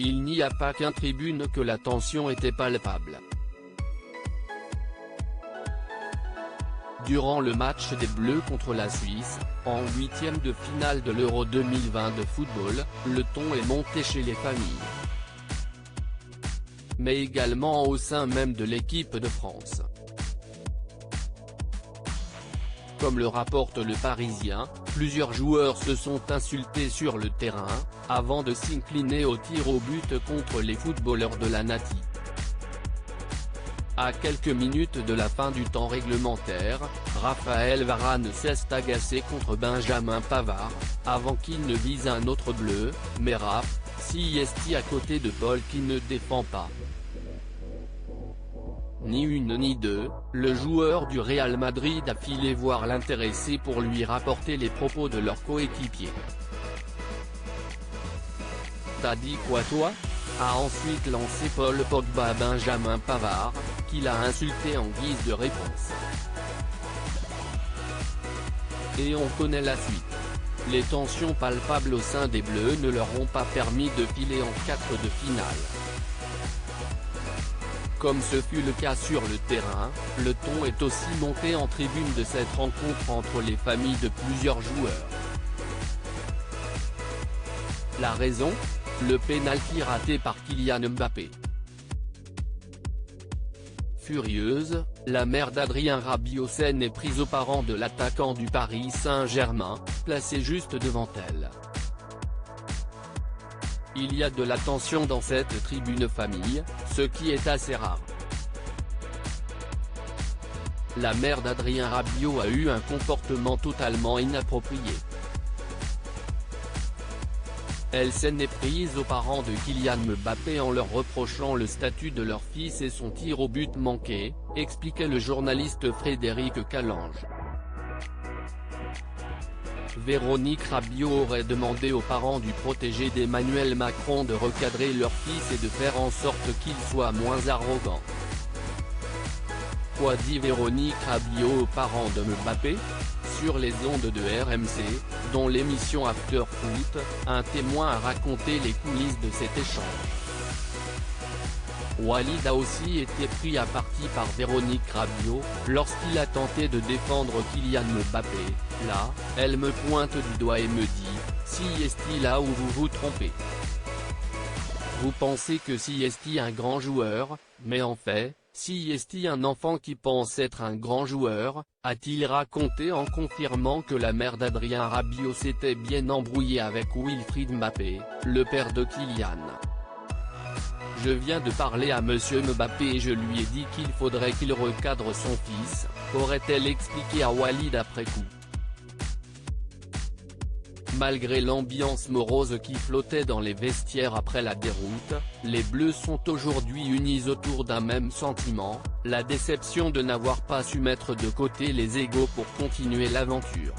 Il n'y a pas qu'un tribune que la tension était palpable. Durant le match des Bleus contre la Suisse, en huitième de finale de l'Euro 2020 de football, le ton est monté chez les familles. Mais également au sein même de l'équipe de France. Comme le rapporte Le Parisien, plusieurs joueurs se sont insultés sur le terrain, avant de s'incliner au tir au but contre les footballeurs de la Nati. À quelques minutes de la fin du temps réglementaire, Raphaël Varane s'est agacé contre Benjamin Pavard, avant qu'il ne vise un autre bleu, mais Raph, s'y à côté de Paul qui ne défend pas. Ni une ni deux, le joueur du Real Madrid a filé voir l'intéressé pour lui rapporter les propos de leur coéquipier. T'as dit quoi toi ? A ensuite lancé Paul Pogba à Benjamin Pavard, qui l'a insulté en guise de réponse. Et on connaît la suite. Les tensions palpables au sein des Bleus ne leur ont pas permis de filer en quart de finale. Comme ce fut le cas sur le terrain, le ton est aussi monté en tribune de cette rencontre entre les familles de plusieurs joueurs. La raison ? Le pénalty raté par Kylian Mbappé. Furieuse, la mère d'Adrien Rabiot s'en est prise aux parents de l'attaquant du Paris Saint-Germain, placé juste devant elle. Il y a de la tension dans cette tribune famille, ce qui est assez rare. La mère d'Adrien Rabiot a eu un comportement totalement inapproprié. Elle s'en est prise aux parents de Kylian Mbappé en leur reprochant le statut de leur fils et son tir au but manqué, expliquait le journaliste Frédéric Calange. Véronique Rabiot aurait demandé aux parents du protégé d'Emmanuel Macron de recadrer leur fils et de faire en sorte qu'il soit moins arrogant. Quoi dit Véronique Rabiot aux parents de Mbappé ? Sur les ondes de RMC, dont l'émission After Foot, un témoin a raconté les coulisses de cet échange. Walid a aussi été pris à partie par Véronique Rabiot, lorsqu'il a tenté de défendre Kylian Mbappé. Là, elle me pointe du doigt et me dit, « Si est-il là où vous vous trompez. Vous pensez que si est-il un grand joueur, mais en fait, si est-il un enfant qui pense être un grand joueur », a-t-il raconté en confirmant que la mère d'Adrien Rabiot s'était bien embrouillée avec Wilfried Mbappé, le père de Kylian. « Je viens de parler à monsieur Mbappé et je lui ai dit qu'il faudrait qu'il recadre son fils », aurait-elle expliqué à Walid après coup. Malgré l'ambiance morose qui flottait dans les vestiaires après la déroute, les Bleus sont aujourd'hui unis autour d'un même sentiment, la déception de n'avoir pas su mettre de côté les égos pour continuer l'aventure.